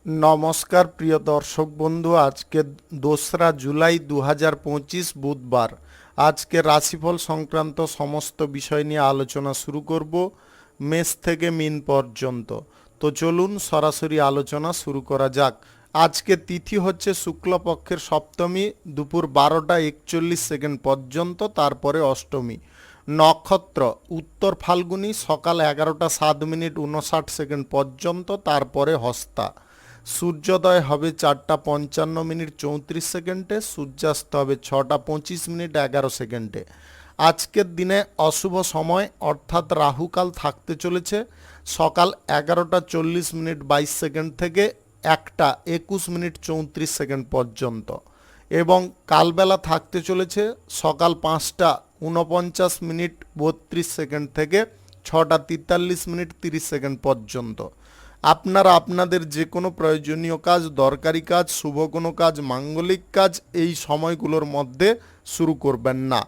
নমস্কার প্রিয় দর্শক বন্ধু, আজকে 2রা জুলাই 2025 বুধবার। আজকে রাশিফল সংক্রান্ত সমস্ত বিষয় নিয়ে আলোচনা শুরু করব মেষ থেকে মিন পর্যন্ত। তো চলুন সরাসরি আলোচনা শুরু করা যাক। আজকে তিথি হচ্ছে শুক্লপক্ষের সপ্তমী দুপুর 12টা 41 পর্যন্ত, তারপরে অষ্টমী। নক্ষত্র উত্তর ফাল্গুনী সকাল 11টা 7 মিনিট 59 পর্যন্ত, তারপরে হস্তা। সূর্যোদয় হবে 4টা 55 মিনিট 34 সূর্যাস্ত হবে 6টা 25 মিনিট 11 আজকের দিনে অশুভ সময় অর্থাৎ রাহুকাল থাকতে চলেছে সকাল 11টা 40 মিনিট 22 থেকে 1টা 21 মিনিট 34 পর্যন্ত, এবং কালবেলা থাকতে চলেছে সকাল 5টা 49 মিনিট 32 থেকে 6টা 43 মিনিট 30 পর্যন্ত। আপনারা আপনাদের যে কোনো প্রয়োজনীয় কাজ, দরকারি কাজ, শুভ কোনো কাজ, মাঙ্গলিক কাজ এই সময়গুলোর মধ্যে শুরু করবেন না,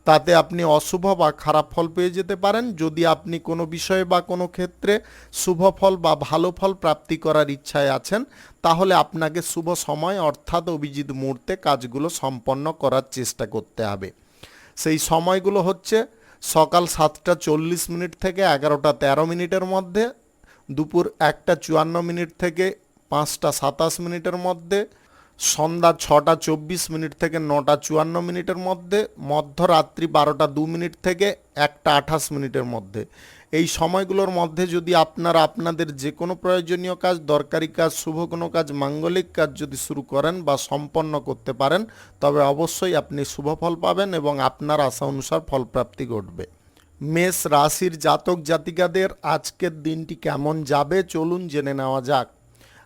তাতে আপনি অশুভ বা খারাপ ফল পেয়ে যেতে পারেন। যদি আপনি কোনো বিষয়ে বা কোনো ক্ষেত্রে শুভ ফল বা ভালো ফল প্রাপ্তি করার ইচ্ছায় আছেন, তাহলে আপনাকে শুভ সময় অর্থাৎ অভিজিৎ মুহূর্তে কাজগুলো সম্পন্ন করার চেষ্টা করতে হবে। সেই সময়গুলো হচ্ছে সকাল 7টা 40 মিনিট থেকে 11টা 13 মিনিটের মধ্যে, দুপুর 1টা 54 মিনিট থেকে 5টা 27 মিনিটের মধ্যে, সন্ধ্যা 6টা 24 মিনিট থেকে 9টা 54 মিনিটের মধ্যে, মধ্যরাত্রি 12টা 2 মিনিট থেকে 1টা 28 মিনিটের মধ্যে। এই সময়গুলোর মধ্যে যদি আপনারা আপনাদের যে কোনো প্রয়োজনীয় কাজ, দরকারি কাজ, শুভ কোনো কাজ, মাঙ্গলিক কাজ যদি শুরু করেন বা সম্পন্ন করতে পারেন, তবে অবশ্যই আপনি শুভ ফল পাবেন এবং আপনার আশা অনুসার ফলপ্রাপ্তি ঘটবে। মেষ রাশির জাতক জাতিকাদের আজকের দিনটি কেমন যাবে চলুন জেনে নেওয়া যাক।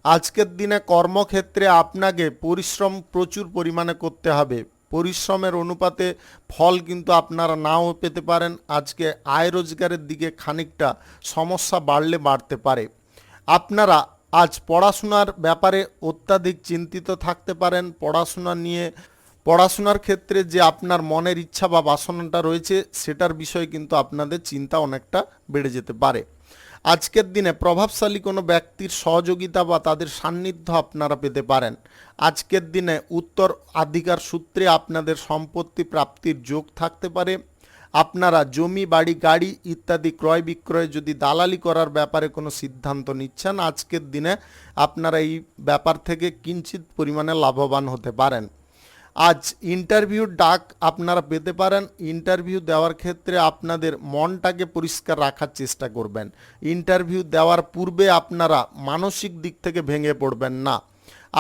আজকের দিনে কর্মক্ষেত্রে আপনাকে পরিশ্রম প্রচুর পরিমাণে করতে হবে। পরিশ্রমের অনুপাতে ফল কিন্তু আপনারা নাও পেতে পারেন। আজকে আয় রোজগারের দিকে খানিকটা সমস্যা বাড়তে পারে। আপনারা আজ পড়াশোনার ব্যাপারে অত্যাধিক চিন্তিত থাকতে পারেন। পড়াশোনার ক্ষেত্রে যে আপনার মনের ইচ্ছা বা বাসনাটা রয়েছে সেটার বিষয়ে কিন্তু আপনাদের চিন্তা অনেকটা বেড়ে যেতে পারে। আজকের দিনে প্রভাবশালী কোনো ব্যক্তির সহযোগিতা বা তাদের সান্নিধ্য আপনারা পেতে পারেন। আজকের দিনে উত্তরাধিকার সূত্রে আপনাদের সম্পত্তি প্রাপ্তির যোগ থাকতে পারে। আপনারা জমি, বাড়ি, গাড়ি ইত্যাদি ক্রয় বিক্রয়ে যদি দালালি করার ব্যাপারে কোনো সিদ্ধান্ত নিচ্ছেন, আজকের দিনে আপনারা এই ব্যাপার থেকে কিঞ্চিত পরিমাণে লাভবান হতে পারেন। আজ ইন্টারভিউর ডাক আপনারা পেতে পারেন। ইন্টারভিউ দেওয়ার ক্ষেত্রে আপনাদের মনটাকে পরিষ্কার রাখার চেষ্টা করবেন। ইন্টারভিউ দেওয়ার পূর্বে আপনারা মানসিক দিক থেকে ভেঙে পড়বেন না।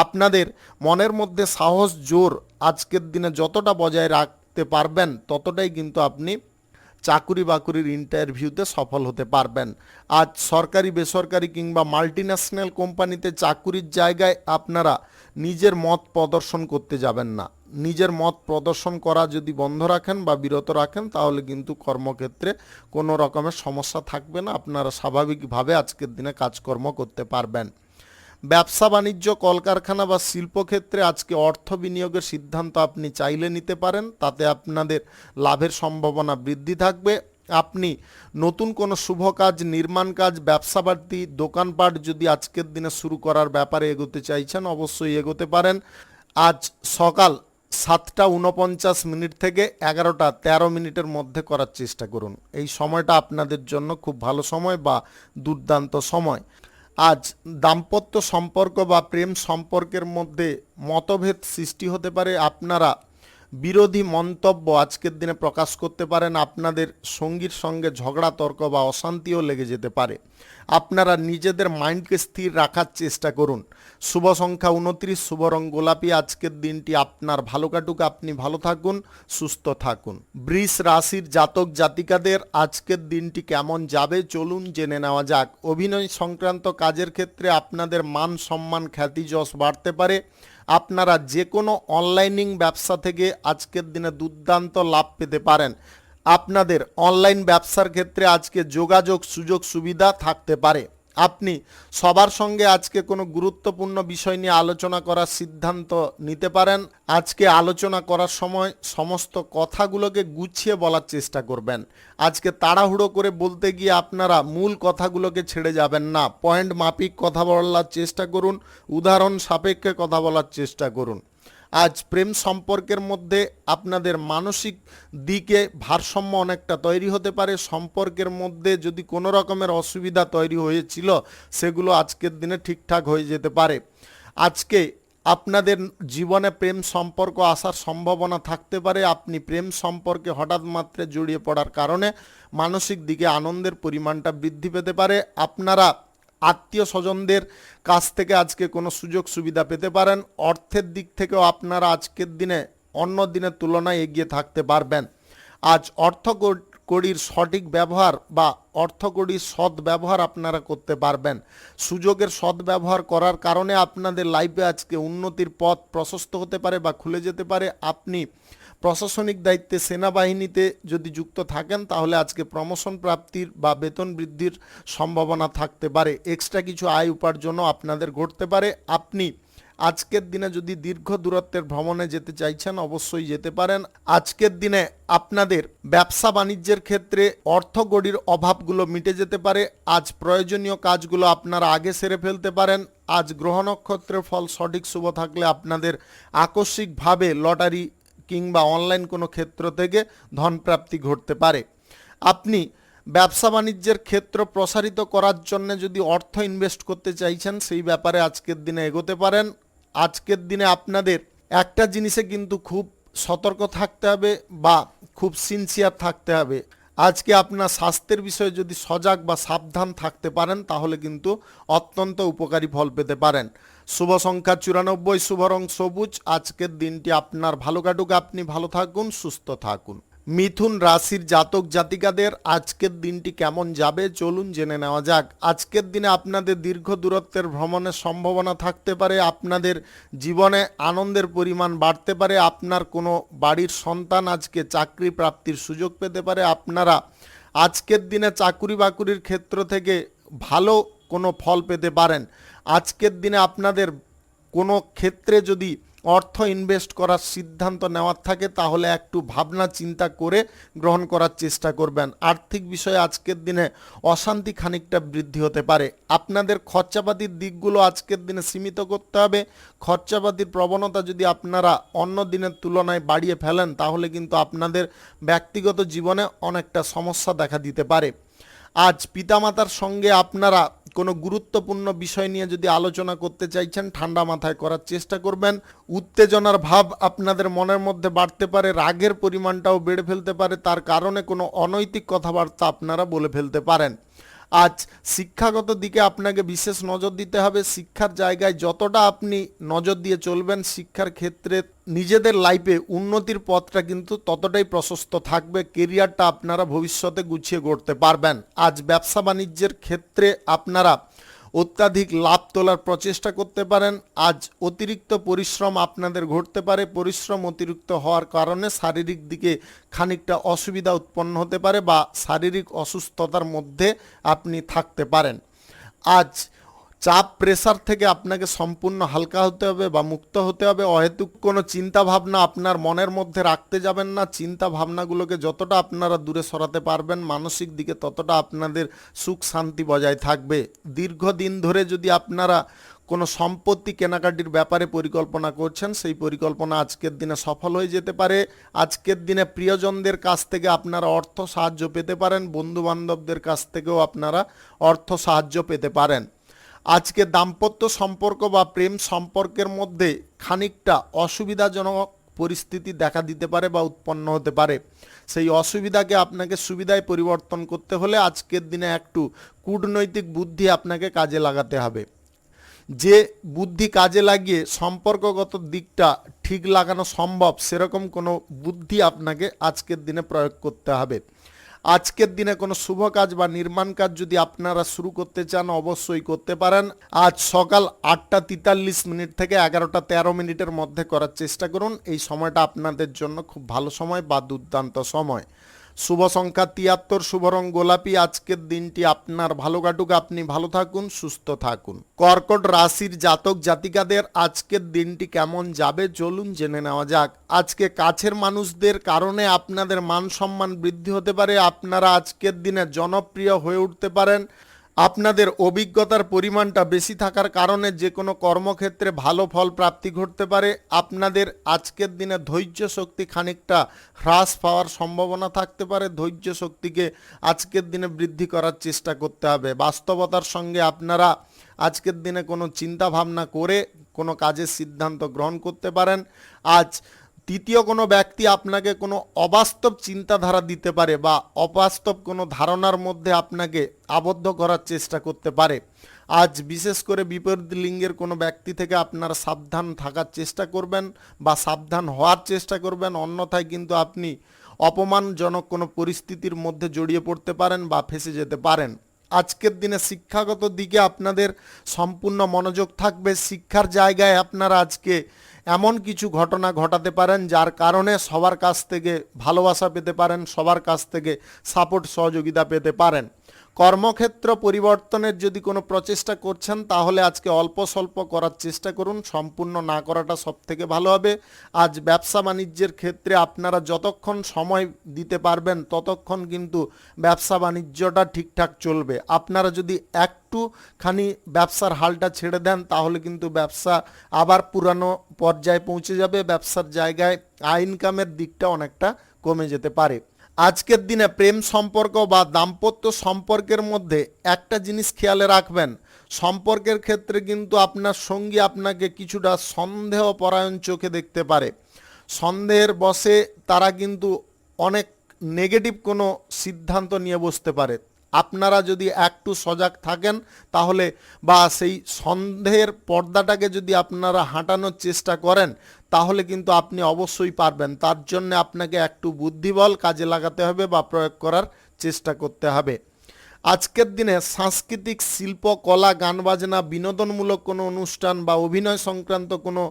আপনাদের মনের মধ্যে সাহস, জোর আজকের দিনে যতটা বজায় রাখতে পারবেন, ততটাই কিন্তু আপনি চাকুরি বাকুরির ইন্টারভিউতে সফল হতে পারবেন। আজ সরকারি, বেসরকারি কিংবা মাল্টিন্যাশনাল কোম্পানিতে চাকুরির জায়গায় আপনারা নিজের মত প্রদর্শন করতে যাবেন না। নিজের মত প্রদর্শন করা যদি বন্ধ রাখেন বা বিরত রাখেন, তাহলে কিন্তু কর্মক্ষেত্রে কোনো রকমের সমস্যা থাকবে না। আপনারা স্বাভাবিকভাবে আজকের দিনে কাজকর্ম করতে পারবেন। ব্যবসা বাণিজ্য, কলকারখানা বা শিল্পক্ষেত্রে আজকে অর্থ বিনিয়োগের সিদ্ধান্ত আপনি চাইলে নিতে পারেন, তাতে আপনাদের লাভের সম্ভাবনা বৃদ্ধি থাকবে। আপনি নতুন কোনো শুভ কাজ, নির্মাণ কাজ, ব্যবসা বাড়তি, দোকানপাট যদি আজকের দিনে শুরু করার ব্যাপারে এগোতে চাইছেন, অবশ্যই এগোতে পারেন। আজ সকাল 7টা 49 মিনিট থেকে 11টা 13 মিনিটের মধ্যে করার চেষ্টা করুন। এই সময়টা আপনাদের জন্য খুব ভালো সময় বা দুর্দান্ত সময়। আজ দাম্পত্য সম্পর্ক বা প্রেম সম্পর্কের মধ্যে মতভেদ সৃষ্টি হতে পারে। আপনারা বিরোধী মন্তব্য আজকের দিনে প্রকাশ করতে পারেন। আপনাদের সঙ্গীর সঙ্গে ঝগড়া, তর্ক বা অশান্তিও লেগে যেতে পারে। আপনারা নিজেদের মাইন্ডকে স্থির রাখার চেষ্টা করুন। শুভ সংখ্যা 29, শুভ রং গোলাপি। আজকের দিনটি আপনার ভালো কাটুক, আপনি ভালো থাকুন, সুস্থ থাকুন। বৃষ রাশির জাতক জাতিকাদের আজকের দিনটি কেমন যাবে চলুন জেনে নেওয়া যাক। অভিনয় সংক্রান্ত কাজের ক্ষেত্রে আপনাদের মান সম্মান, খ্যাতি, যশ বাড়তে পারে। আপনারা যে কোনো অনলাইনিং ব্যবসা থেকে আজকের দিনে দুর্দান্ত লাভ পেতে পারেন। আপনাদের অনলাইন ব্যবসার ক্ষেত্রে আজকে যোগাযোগ, সুযোগ সুবিধা থাকতে পারে। আপনি সবার সঙ্গে আজকে কোনো গুরুত্বপূর্ণ বিষয় নিয়ে আলোচনা করার সিদ্ধান্ত নিতে পারেন। আজকে আলোচনা করার সময় সমস্ত কথাগুলোকে গুছিয়ে বলার চেষ্টা করবেন। আজকে তাড়াহুড়ো করে বলতে গিয়ে আপনারা মূল কথাগুলোকে ছেড়ে যাবেন না। পয়েন্ট মাফিক কথা বলার চেষ্টা করুন, উদাহরণ সাপেক্ষে কথা বলার চেষ্টা করুন। আজ প্রেম সম্পর্কের মধ্যে আপনাদের মানসিক দিকে ভারসাম্য অনেকটা তৈরি হতে পারে। সম্পর্কের মধ্যে যদি কোনো রকমের অসুবিধা তৈরি হয়েছিল সেগুলো আজকের দিনে ঠিকঠাক হয়ে যেতে পারে। আজকে আপনাদের জীবনে প্রেম সম্পর্ক আসার সম্ভাবনা থাকতে পারে। আপনি প্রেম সম্পর্কে হঠাৎ মাত্রে জড়িয়ে পড়ার কারণে মানসিক দিকে আনন্দের পরিমাণটা বৃদ্ধি পেতে পারে। আপনারা আত্মীয় স্বজনদের কাছ থেকে আজকে কোনো সুযোগ সুবিধা পেতে পারেন। অর্থের দিক থেকেও আপনারা আজকের দিনে অন্য দিনের তুলনায় এগিয়ে থাকতে পারবেন। আজ অর্থকড়ির সঠিক ব্যবহার বা অর্থকড়ির সৎ ব্যবহার আপনারা করতে পারবেন। সুযোগের সৎ ব্যবহার করার কারণে আপনাদের লাইফে আজকে উন্নতির পথ প্রশস্ত হতে পারে বা খুলে যেতে পারে। আপনি প্রশাসনিক দায়িত্বে সেনাবাহিনীতে যদি যুক্ত থাকেন তাহলে আজকে প্রমোশন প্রাপ্তির বা বেতন বৃদ্ধির সম্ভাবনা থাকতে পারে। এক্সট্রা কিছু আয় উপার্জনও আপনাদের ঘটতে পারে। আপনি আজকের দিনে যদি দীর্ঘ দূরত্বের ভ্রমণে যেতে চাইছেন অবশ্যই যেতে পারেন। আজকের দিনে আপনাদের ব্যবসা বাণিজ্যের ক্ষেত্রে অর্থকড়ির অভাবগুলো মিটে যেতে পারে। আজ প্রয়োজনীয় কাজগুলো আপনারা আগে সেরে ফেলতে পারেন। আজ গ্রহ নক্ষত্রের ফল সঠিক শুভ থাকলে আপনাদের আকস্মিকভাবে লটারি কিংবা অনলাইন কোনো ক্ষেত্র থেকে ধনপ্রাপ্তি ঘটতে পারে। আপনি ব্যবসা বাণিজ্যের ক্ষেত্র প্রসারিত করার জন্য যদি অর্থ ইনভেস্ট করতে চাইছেন সেই ব্যাপারে আজকের দিনে এগোতে পারেন। আজকের দিনে আপনাদের একটা জিনিসে কিন্তু খুব সতর্ক থাকতে হবে বা খুব সিনসিয়ার থাকতে হবে। আজকে আপনার স্বাস্থ্যের বিষয়ে যদি সজাগ বা সাবধান থাকতে পারেন তাহলে কিন্তু অত্যন্ত উপকারী ফল পেতে পারেন। শুভ সংখ্যা 94, শুভ রং সবুজ। আজকের দিনটি আপনার ভালো কাটুক, আপনি ভালো থাকুন, সুস্থ থাকুন। মিথুন রাশির জাতক জাতিকাদের আজকের দিনটি কেমন যাবে চলুন জেনে নেওয়া যাক। আজকের দিনে আপনাদের দীর্ঘ দূরত্বের ভ্রমণের সম্ভাবনা থাকতে পারে। আপনাদের জীবনে আনন্দের পরিমাণ বাড়তে পারে। আপনার কোনো বাড়ির সন্তান আজকে চাকরি প্রাপ্তির সুযোগ পেতে পারে। আপনারা আজকের দিনে চাকুরি বাকুরির ক্ষেত্র থেকে ভালো কোনো ফল পেতে পারেন। আজকের দিনে আপনাদের কোনো ক্ষেত্রে যদি অর্থ ইনভেস্ট করার সিদ্ধান্ত নেওয়ার থাকে তাহলে একটু ভাবনা চিন্তা করে গ্রহণ করার চেষ্টা করবেন। আর্থিক বিষয়ে আজকের দিনে অশান্তি খানিকটা বৃদ্ধি হতে পারে। আপনাদের খরচাপাতির দিকগুলো আজকের দিনে সীমিত করতে হবে। খরচাপাতির প্রবণতা যদি আপনারা অন্য দিনের তুলনায় বাড়িয়ে ফেলেন তাহলে কিন্তু আপনাদের ব্যক্তিগত জীবনে অনেকটা সমস্যা দেখা দিতে পারে। আজ পিতামাতার সঙ্গে আপনারা কোনো গুরুত্বপূর্ণ বিষয় নিয়ে যদি আলোচনা করতে চাইছেন ঠান্ডা মাথায় করার চেষ্টা করবেন। উত্তেজনার ভাব আপনাদের মনের মধ্যে বাড়তে পারে, রাগের পরিমাণটাও বেড়ে ফেলতে পারে। তার কারণে কোনো অনৈতিক কথাবার্তা আপনারা বলে ফেলতে পারেন। আজ শিক্ষাগত দিকে আপনাকে বিশেষ নজর দিতে হবে। শিক্ষার জায়গায় যতটা আপনি নজর দিয়ে চলবেন শিক্ষার ক্ষেত্রে নিজেদের লাইফে উন্নতির পথটা কিন্তু ততটাই প্রশস্ত থাকবে। কেরিয়ারটা আপনারা ভবিষ্যতে গুছিয়ে গড়তে পারবেন। আজ ব্যবসা বাণিজ্যের ক্ষেত্রে আপনারা অত্যাধিক লাভ তোলার প্রচেষ্টা করতে পারেন। আজ অতিরিক্ত পরিশ্রম আপনাদের ঘটতে পারে। পরিশ্রম অতিরিক্ত হওয়ার কারণে শারীরিক দিকে খানিকটা অসুবিধা উৎপন্ন হতে পারে বা শারীরিক অসুস্থতার মধ্যে আপনি থাকতে পারেন। আজ চাপ প্রেসার থেকে আপনাকে সম্পূর্ণ হালকা হতে হবে বা মুক্ত হতে হবে। অহেতুক কোনো চিন্তা ভাবনা আপনার মনের মধ্যে রাখতে যাবেন না। চিন্তা ভাবনাগুলোকে যতটা আপনারা দূরে সরাতে পারবেন মানসিক দিকে ততটা আপনাদের সুখ শান্তি বজায় থাকবে। দীর্ঘদিন ধরে যদি আপনারা কোনো সম্পত্তি কেনাকাটির ব্যাপারে পরিকল্পনা করছেন সেই পরিকল্পনা আজকের দিনে সফল হয়ে যেতে পারে। আজকের দিনে প্রিয়জনদের কাছ থেকে আপনারা অর্থ সাহায্য পেতে পারেন। বন্ধুবান্ধবদের কাছ থেকেও আপনারা অর্থ সাহায্য পেতে পারেন। আজকে দাম্পত্য সম্পর্ক বা প্রেম সম্পর্কের মধ্যে খানিকটা অসুবিধাজনক পরিস্থিতি দেখা দিতে পারে বা উৎপন্ন হতে পারে। সেই অসুবিধাকে আপনাকে সুবিধায় পরিবর্তন করতে হলে আজকের দিনে একটু কূটনৈতিক বুদ্ধি আপনাকে কাজে লাগাতে হবে। যে বুদ্ধি কাজে লাগিয়ে সম্পর্কগত দিকটা ঠিক লাগানো সম্ভব সেরকম কোনো বুদ্ধি আপনাকে আজকের দিনে প্রয়োগ করতে হবে। আজকের দিনে কোনো শুভ কাজ বা নির্মাণ কাজ যদি আপনারা শুরু করতে চান অবশ্যই করতে পারেন। আজ সকাল 8:43 থেকে 11:13 মধ্যে করার চেষ্টা করুন। এই সময়টা আপনাদের জন্য খুব ভালো সময় বা দুর্দান্ত সময়। শুভ সংখ্যা 73, শুভ রং গোলাপি। আজকের দিনটি আপনার ভালো কাটুক, আপনি ভালো থাকুন, সুস্থ থাকুন। কর্কট রাশির জাতক জাতিকাদের আজকের দিনটি কেমন যাবে চলুন জেনে নেওয়া যাক। আজকে কাছের মানুষদের কারণে আপনাদের মান সম্মান বৃদ্ধি হতে পারে। আপনারা আজকের দিনে জনপ্রিয় হয়ে উঠতে পারেন। আপনাদের অভিজ্ঞতার পরিমাণটা বেশি থাকার কারণে যে কোনো কর্মক্ষেত্রে ভালো ফল প্রাপ্তি ঘটতে পারে। আপনাদের আজকের দিনে ধৈর্য শক্তি খানিকটা হ্রাস পাওয়ার সম্ভাবনা থাকতে পারে। ধৈর্য শক্তিকে আজকের দিনে বৃদ্ধি করার চেষ্টা করতে হবে। বাস্তবতার সঙ্গে আপনারা আজকের দিনে কোনো চিন্তা ভাবনা করে কোনো কাজের সিদ্ধান্ত গ্রহণ করতে পারেন। আজ তৃতীয় কোনো ব্যক্তি আপনাকে কোনো অবাস্তব চিন্তাধারা দিতে পারে বা অবাস্তব কোনো ধারণার মধ্যে আপনাকে আবদ্ধ করার চেষ্টা করতে পারে। আজ বিশেষ করে বিপরীত লিঙ্গের কোনো ব্যক্তি থেকে আপনারা সাবধান থাকার চেষ্টা করবেন বা সাবধান হওয়ার চেষ্টা করবেন, অন্যথায় কিন্তু আপনি অপমানজনক কোনো পরিস্থিতির মধ্যে জড়িয়ে পড়তে পারেন বা ফেঁসে যেতে পারেন। আজকের দিনে শিক্ষাগত দিকে আপনাদের সম্পূর্ণ মনোযোগ থাকবে। শিক্ষার জায়গায় আপনারা আজকে এমন কিছু ঘটনা ঘটাতে পারেন যার কারণে সবার কাছ থেকে ভালোবাসা পেতে পারেন, সবার কাছ থেকে সাপোর্ট সহযোগিতা পেতে পারেন। কর্মক্ষেত্র পরিবর্তনের যদি কোনো প্রচেষ্টা করছেন তাহলে আজকে অল্প স্বল্প করার চেষ্টা করুন, সম্পূর্ণ না করাটা সব থেকে ভালো হবে। আজ ব্যবসা বাণিজ্যের ক্ষেত্রে আপনারা যতক্ষণ সময় দিতে পারবেন ততক্ষণ কিন্তু ব্যবসা বাণিজ্যটা ঠিকঠাক চলবে। আপনারা যদি একটুখানি ব্যবসার হালটা ছেড়ে দেন তাহলে কিন্তু ব্যবসা আবার পুরানো পর্যায়ে পৌঁছে যাবে। ব্যবসার জায়গায় ইনকামের দিকটা অনেকটা কমে যেতে পারে। আজকের দিনে প্রেম সম্পর্ক বা দাম্পত্য সম্পর্কের মধ্যে একটা জিনিস খেয়ালে রাখবেন, সম্পর্কের ক্ষেত্রে কিন্তু আপনার সঙ্গী আপনাকে কিছুটা সন্দেহপরায়ণ চোখে দেখতে পারে। সন্দেহের বশে তারা কিন্তু অনেক নেগেটিভ কোনো সিদ্ধান্ত নিয়ে বসতে পারে। আপনারা যদি একটু সজাগ থাকেন তাহলে বা সেই সন্দেহের পর্দাটাকে যদি আপনারা হাঁটানোর চেষ্টা করেন তাহলে কিন্তু আপনি অবশ্যই পারবেন। তার জন্য আপনাকে একটু বুদ্ধিবল কাজে লাগাতে হবে বা প্রয়োগ করার চেষ্টা করতে হবে। আজকের দিনে সাংস্কৃতিক শিল্প, কলা, গান বাজনা, বিনোদনমূলক কোনো অনুষ্ঠান বা অভিনয় সংক্রান্ত কোনো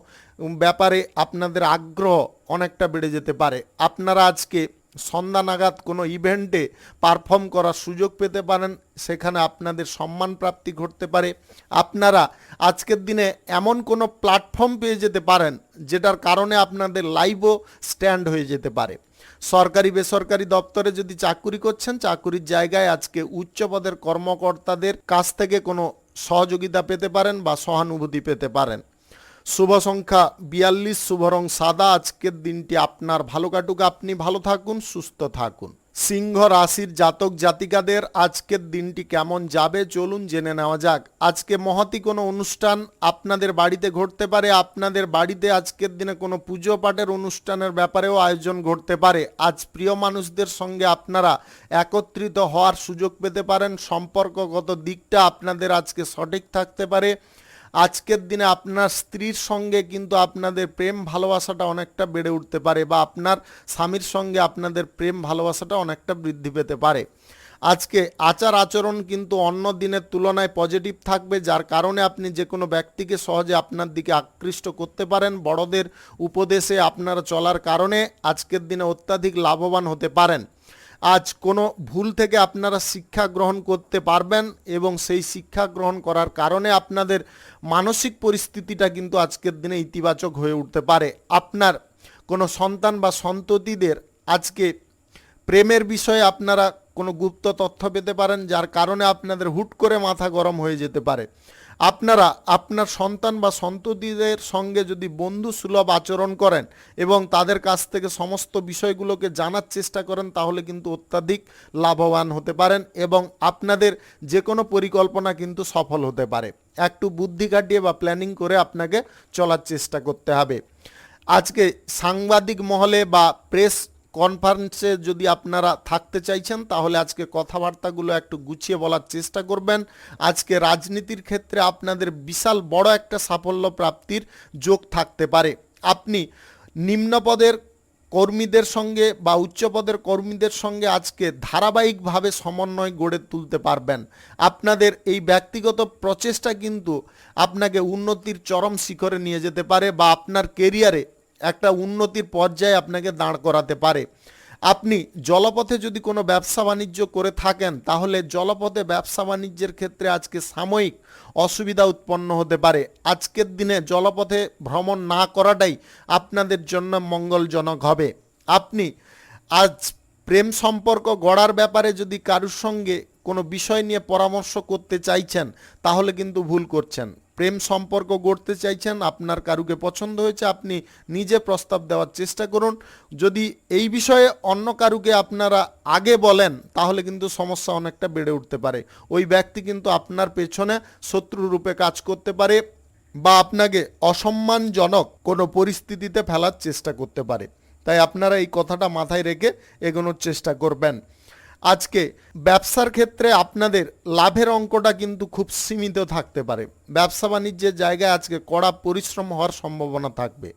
ব্যাপারে আপনাদের আগ্রহ অনেকটা বেড়ে যেতে পারে। আপনারা আজকে সন্ধ্যা নাগাদ কোনো ইভেন্টে পারফর্ম করার সুযোগ পেতে পারেন, সেখানে আপনাদের সম্মান প্রাপ্তি ঘটতে পারে। আপনারা আজকের দিনে এমন কোনো প্ল্যাটফর্ম পেয়ে যেতে পারেন যেটার কারণে আপনাদের লাইভও স্ট্যান্ড হয়ে যেতে পারে। সরকারি বেসরকারি দপ্তরে যদি চাকুরি করছেন, চাকুরির জায়গায় আজকে উচ্চ পদের কর্মকর্তাদের কাছ থেকে কোনো সহযোগিতা পেতে পারেন বা সহানুভূতি পেতে পারেন। শুভ সংখ্যা 42, শুভ রং সাদা। আজকের দিনটি আপনার ভালো কাটুক, আপনি ভালো থাকুন, সুস্থ থাকুন। সিংহ রাশির জাতক জাতিকাদের আজকের দিনটি কেমন যাবে চলুন জেনে নেওয়া যাক। আজকে মহতী কোনো অনুষ্ঠান আপনাদের বাড়িতে ঘটতে পারে। আপনাদের বাড়িতে আজকের দিনে কোনো পুজো পাঠের অনুষ্ঠানের ব্যাপারেও আয়োজন ঘটতে পারে। আজ প্রিয় মানুষদের সঙ্গে আপনারা একত্রিত হওয়ার সুযোগ পেতে পারেন। সম্পর্কগত দিকটা আপনাদের আজকে সঠিক থাকতে পারে। আজকের দিনে আপনার স্ত্রীর সঙ্গে কিন্তু আপনাদের প্রেম ভালোবাসাটা অনেকটা বেড়ে উঠতে পারে বা আপনার স্বামীর সঙ্গে আপনাদের প্রেম ভালোবাসাটা অনেকটা বৃদ্ধি পেতে পারে। আজকে আচার আচরণ কিন্তু অন্য দিনের তুলনায় পজিটিভ থাকবে, যার কারণে আপনি যে কোনো ব্যক্তিকে সহজে আপনার দিকে আকৃষ্ট করতে পারেন। বড়দের উপদেশে আপনারা চলার কারণে আজকের দিনে অত্যাধিক লাভবান হতে পারেন। আজ কোনো ভুল থেকে আপনারা শিক্ষা গ্রহণ করতে পারবেন এবং সেই শিক্ষা গ্রহণ করার কারণে আপনাদের মানসিক পরিস্থিতিটা কিন্তু আজকের দিনে ইতিবাচক হয়ে উঠতে পারে। আপনার কোনো সন্তান বা সন্ততিদের আজকে প্রেমের বিষয়ে আপনারা কোনো গুপ্ত তথ্য পেতে পারেন, যার কারণে আপনাদের হুট করে মাথা গরম হয়ে যেতে পারে। আপনারা আপনার সন্তান বা সন্ততিদের সঙ্গে যদি বন্ধু সুলভ আচরণ করেন এবং তাদের কাছ থেকে সমস্ত বিষয়গুলোকে জানার চেষ্টা করেন তাহলে কিন্তু অত্যাধিক লাভবান হতে পারেন এবং আপনাদের যে কোনো পরিকল্পনা কিন্তু সফল হতে পারে। একটু বুদ্ধি খাটিয়ে বা প্ল্যানিং করে আপনাকে চলার চেষ্টা করতে হবে। আজকে সাংবাদিক মহলে বা প্রেস কনফারেন্সে যদি আপনারা থাকতে চাইছেন তাহলে আজকে কথাবার্তাগুলো একটু গুছিয়ে বলার চেষ্টা করবেন। আজকে রাজনীতির ক্ষেত্রে আপনাদের বিশাল বড় একটা সাফল্য প্রাপ্তির যোগ থাকতে পারে। আপনি নিম্নপদের কর্মীদের সঙ্গে বা উচ্চপদের কর্মীদের সঙ্গে আজকে ধারাবাহিকভাবে সমন্বয় গড়ে তুলতে পারবেন। আপনাদের এই ব্যক্তিগত প্রচেষ্টা কিন্তু আপনাকে উন্নতির চরম শিখরে নিয়ে যেতে পারে বা আপনার কেরিয়ারে একটা উন্নতির পর্যায়ে আপনাকে দাঁড় করাতে পারে। আপনি জলপথে যদি কোনো ব্যবসা বাণিজ্য করে থাকেন তাহলে জলপথে ব্যবসা বাণিজ্যের ক্ষেত্রে আজকে সাময়িক অসুবিধা উৎপন্ন হতে পারে। আজকের দিনে জলপথে ভ্রমণ না করাটাই আপনাদের জন্য মঙ্গলজনক হবে। আপনি আজ প্রেম সম্পর্ক গড়ার ব্যাপারে যদি কারুর সঙ্গে কোনো বিষয় নিয়ে পরামর্শ করতে চাইছেন তাহলে কিন্তু ভুল করছেন। প্রেম সম্পর্ক গড়তে চাইছেন, আপনার কারুকে পছন্দ হয়েছে, আপনি নিজে প্রস্তাব দেওয়ার চেষ্টা করুন। যদি এই বিষয়ে অন্য কারুকে আপনারা আগে বলেন তাহলে কিন্তু সমস্যা অনেকটা বেড়ে উঠতে পারে। ওই ব্যক্তি কিন্তু আপনার পেছনে শত্রু রূপে কাজ করতে পারে বা আপনাকে অসম্মানজনক কোনো পরিস্থিতিতে ফেলার চেষ্টা করতে পারে। তাই আপনারা এই কথাটা মাথায় রেখে এগোনোর চেষ্টা করবেন। আজকে ব্যবসার ক্ষেত্রে আপনাদের লাভের অঙ্কটা কিন্তু খুব সীমিত থাকতে পারে। ব্যবসা বাণিজ্যের জায়গায় আজকে কড়া পরিশ্রম হওয়ার সম্ভাবনা থাকবে।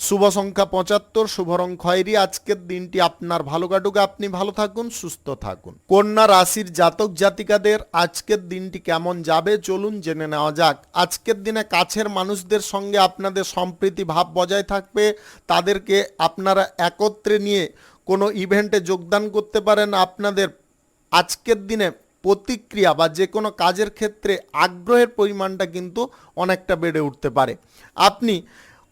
শুভ সংখ্যা 75, শুভ রং খয়েরি। আজকের দিনটি আপনার ভালো কাটুক, আপনি ভালো থাকুন, সুস্থ থাকুন। কন্যা রাশির জাতক জাতিকাদের আজকের দিনটি কেমন যাবে চলুন জেনে নেওয়া যাক। আজকের দিনে কাছের মানুষদের সঙ্গে আপনাদের সম্প্রীতি ভাব বজায় থাকবে। তাদেরকে আপনারা একত্রে নিয়ে কোনো ইভেন্টে যোগদান করতে পারেন। আপনাদের আজকের দিনে প্রতিক্রিয়া বা যে কোনো কাজের ক্ষেত্রে আগ্রহের পরিমাণটা কিন্তু অনেকটা বেড়ে উঠতে পারে। আপনি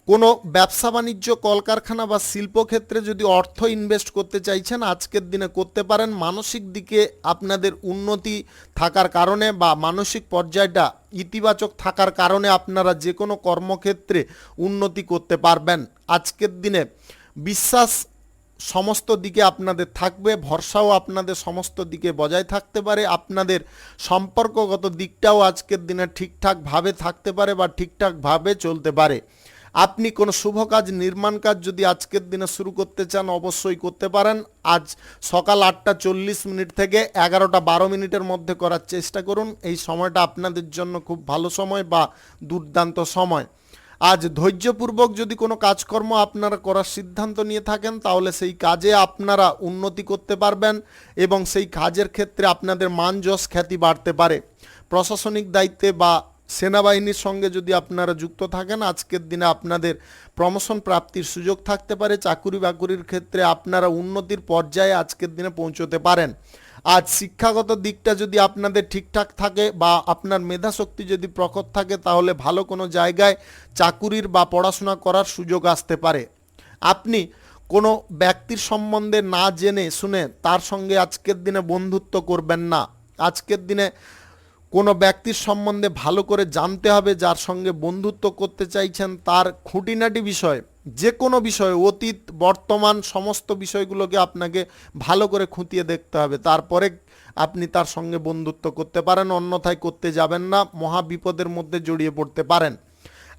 কোনো ব্যবসা বাণিজ্য, কলকারখানা বা শিল্পক্ষেত্রে যদি অর্থ ইনভেস্ট করতে চাইছেন আজকের দিনে করতে পারেন। মানসিক দিকে আপনাদের উন্নতি থাকার কারণে বা মানসিক পর্যায়টা ইতিবাচক থাকার কারণে আপনারা যে কোনো কর্মক্ষেত্রে উন্নতি করতে পারবেন। আজকের দিনে বিশ্বাস সমস্ত দিকে আপনাদের থাকবে, ভরসাও আপনাদের সমস্ত দিকে বজায় থাকতে পারে। আপনাদের সম্পর্কগত দিকটাও আজকের দিনে ঠিকঠাকভাবে থাকতে পারে বা ঠিকঠাকভাবে চলতে পারে। আপনি কোনো শুভ কাজ, নির্মাণ কাজ যদি আজকের দিনে শুরু করতে চান অবশ্যই করতে পারেন। আজ সকাল 8:40 থেকে 11:12 মধ্যে করার চেষ্টা করুন। এই সময়টা আপনাদের জন্য খুব ভালো সময় বা দুর্দান্ত সময়। আজ ধৈর্যপূর্বক যদি কোনো কাজকর্ম আপনারা করার সিদ্ধান্ত নিয়ে থাকেন তাহলে সেই কাজে আপনারা উন্নতি করতে পারবেন এবং সেই কাজের ক্ষেত্রে আপনাদের মান যশ খ্যাতি বাড়তে পারে। প্রশাসনিক দায়িত্বে বা সেনাবাহিনীর সঙ্গে যদি আপনারা যুক্ত থাকেন আজকের দিনে আপনাদের প্রমোশন প্রাপ্তির সুযোগ থাকতে পারে। চাকুরি বাকুরির ক্ষেত্রে আপনারা উন্নতির পর্যায়ে আজকের দিনে পৌঁছতে পারেন। আজ শিক্ষাগত দিকটা যদি আপনাদের ঠিকঠাক থাকে বা আপনার মেধাশক্তি যদি প্রখর থাকে তাহলে ভালো কোনো জায়গায় চাকুরির বা পড়াশোনা করার সুযোগ আসতে পারে। আপনি কোনো ব্যক্তির সম্বন্ধে না জেনে শুনে তার সঙ্গে আজকের দিনে বন্ধুত্ব করবেন না। আজকের দিনে কোনো ব্যক্তির সম্বন্ধে ভালো করে জানতে হবে, যার সঙ্গে বন্ধুত্ব করতে চাইছেন তার খুঁটিনাটি বিষয়, যে কোনো বিষয়, অতীত বর্তমান সমস্ত বিষয়গুলোকে আপনাকে ভালো করে খুঁটিয়ে দেখতে হবে, তারপরে আপনি তার সঙ্গে বন্ধুত্ব করতে পারেন। অন্যথায় করতে যাবেন না, মহা বিপদের মধ্যে জড়িয়ে পড়তে পারেন।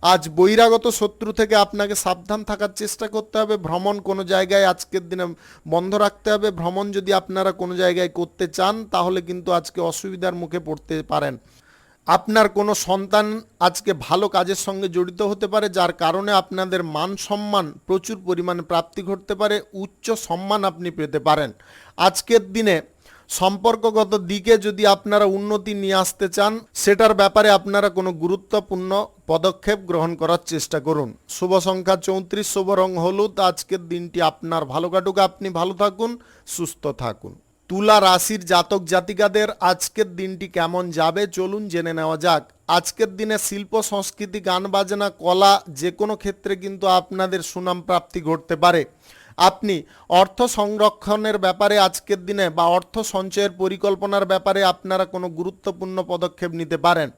আজ বহিরাগত শত্রু থেকে আপনাকে সাবধান থাকার চেষ্টা করতে হবে। ভ্রমণ কোনো জায়গায় আজকের দিনে বন্ধ রাখতে হবে। ভ্রমণ যদি আপনারা কোনো জায়গায় করতে চান তাহলে কিন্তু আজকে অসুবিধার মুখে পড়তে পারেন। আপনার কোনো সন্তান আজকে ভালো কাজের সঙ্গে জড়িত হতে পারে, যার কারণে আপনাদের মান সম্মান প্রচুর পরিমাণে প্রাপ্তি ঘটতে পারে, উচ্চ সম্মান আপনি পেতে পারেন। আজকের দিনে সম্পর্কগত দিকে যদি আপনারা উন্নতি নিয়ে আসতে চান সেটার ব্যাপারে আপনারা কোনো গুরুত্বপূর্ণ পদক্ষেপ গ্রহণ করার চেষ্টা করুন। শুভ সংখ্যা 34, শুভ রং হলুদ। আজকের দিনটি আপনার ভালো কাটুক, আপনি ভালো থাকুন, সুস্থ থাকুন। তুলা রাশির জাতক জাতিকাদের আজকের দিনটি কেমন যাবে চলুন জেনে নেওয়া যাক। আজকের দিনে শিল্প, সংস্কৃতি, গান বাজনা, কলা যে কোনো ক্ষেত্রে কিন্তু আপনাদের সুনাম প্রাপ্তি ঘটতে পারে। আপনি অর্থ সংরক্ষণের ব্যাপারে আজকের দিনে বা অর্থ সঞ্চয়ের পরিকল্পনার ব্যাপারে আপনারা কোনো গুরুত্বপূর্ণ পদক্ষেপ নিতে পারেন।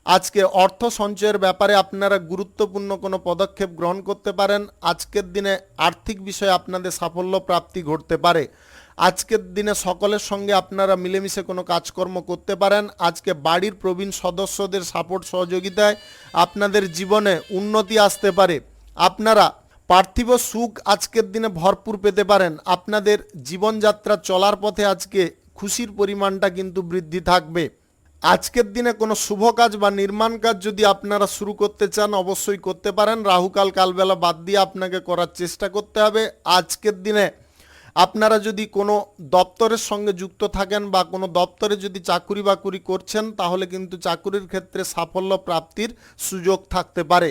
আজকে অর্থ সঞ্চয়ের ব্যাপারে আপনারা গুরুত্বপূর্ণ কোনো পদক্ষেপ গ্রহণ করতে পারেন। আজকের দিনে আর্থিক বিষয়ে আপনাদের সাফল্য প্রাপ্তি ঘটতে পারে। আজকের দিনে সকলের সঙ্গে আপনারা মিলেমিশে কোনো কাজকর্ম করতে পারেন। আজকে বাড়ির প্রবীণ সদস্যদের সাপোর্ট সহযোগিতায় আপনাদের জীবনে উন্নতি আসতে পারে। আপনারা পার্থিব সুখ আজকের দিনে ভরপুর পেতে পারেন। আপনাদের জীবনযাত্রা চলার পথে আজকে খুশির পরিমাণটা কিন্তু বৃদ্ধি থাকবে। আজকের দিনে কোনো শুভ কাজ বা নির্মাণ কাজ যদি আপনারা শুরু করতে চান অবশ্যই করতে পারেন। রাহুকাল কালবেলা বাদ দিয়ে আপনাকে করার চেষ্টা করতে হবে। আজকের দিনে আপনারা যদি কোনো দপ্তরের সঙ্গে যুক্ত থাকেন বা কোনো দপ্তরে যদি চাকুরি বাকুরি করছেন তাহলে কিন্তু চাকুরির ক্ষেত্রে সাফল্য প্রাপ্তির সুযোগ থাকতে পারে।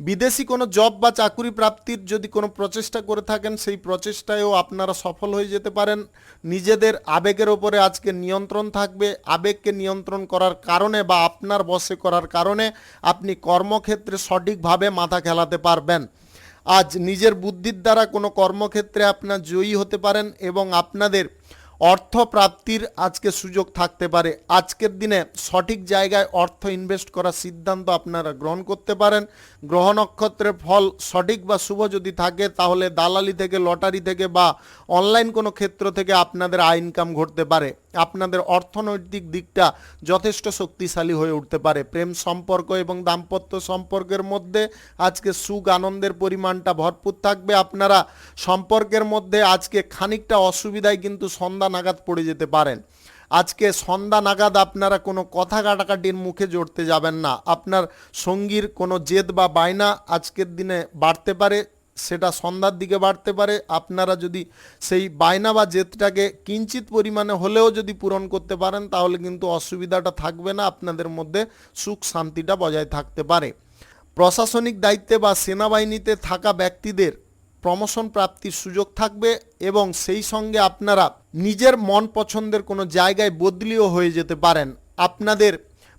বিদেশি কোনো জব বা চাকুরি প্রাপ্তির যদি কোনো প্রচেষ্টা করে থাকেন, সেই প্রচেষ্টায়ও আপনারা সফল হয়ে যেতে পারেন। নিজেদের আবেগের ওপরে আজকে নিয়ন্ত্রণ থাকবে। আবেগকে নিয়ন্ত্রণ করার কারণে বা আপনার বশে করার কারণে আপনি কর্মক্ষেত্রে সঠিকভাবে মাথা খেলাতে পারবেন। আজ নিজের বুদ্ধির দ্বারা কোনো কর্মক্ষেত্রে আপনার জয়ী হতে পারেন এবং আপনাদের অর্থ প্রাপ্তির আজকে সুযোগ থাকতে পারে। আজকের দিনে সঠিক জায়গায় অর্থ ইনভেস্ট করার সিদ্ধান্ত আপনারা গ্রহণ করতে পারেন। গ্রহ নক্ষত্রের ফল সঠিক বা শুভ যদি থাকে, তাহলে দালালি থেকে, লটারি থেকে বা অনলাইন কোনো ক্ষেত্র থেকে আপনাদের আয় ইনকাম ঘটতে পারে। আপনাদের অর্থনৈতিক দিকটা যথেষ্ট শক্তিশালী হয়ে উঠতে পারে। প্রেম সম্পর্ক এবং দাম্পত্য সম্পর্কের মধ্যে আজকে সুখ আনন্দের পরিমাণটা ভরপুর থাকবে। আপনারা সম্পর্কের মধ্যে আজকে খানিকটা অসুবিধায় কিন্তু সন্ধ্যা নাগাদ পড়ে যেতে পারেন। আজকে সন্ধ্যা নাগাদ আপনারা কোনো কথা কাটাকাটির মুখে জড়তে যাবেন না। আপনার সঙ্গীর কোনো জেদ বা বায়না আজকের দিনে বাড়তে পারে, সেটা সন্ধ্যার দিকে বাড়তে পারে। আপনারা যদি সেই বায়না বা জেদটাকে কিঞ্চিত পরিমাণে হলেও যদি পূরণ করতে পারেন, তাহলে কিন্তু অসুবিধাটা থাকবে না, আপনাদের মধ্যে সুখ শান্তিটা বজায় থাকতে পারে। প্রশাসনিক দায়িত্বে বা সেনাবাহিনীতে থাকা ব্যক্তিদের প্রমোশন প্রাপ্তির সুযোগ থাকবে এবং সেই সঙ্গে আপনারা নিজের মন পছন্দের কোনো জায়গায় বদলিও হয়ে যেতে পারেন। আপনাদের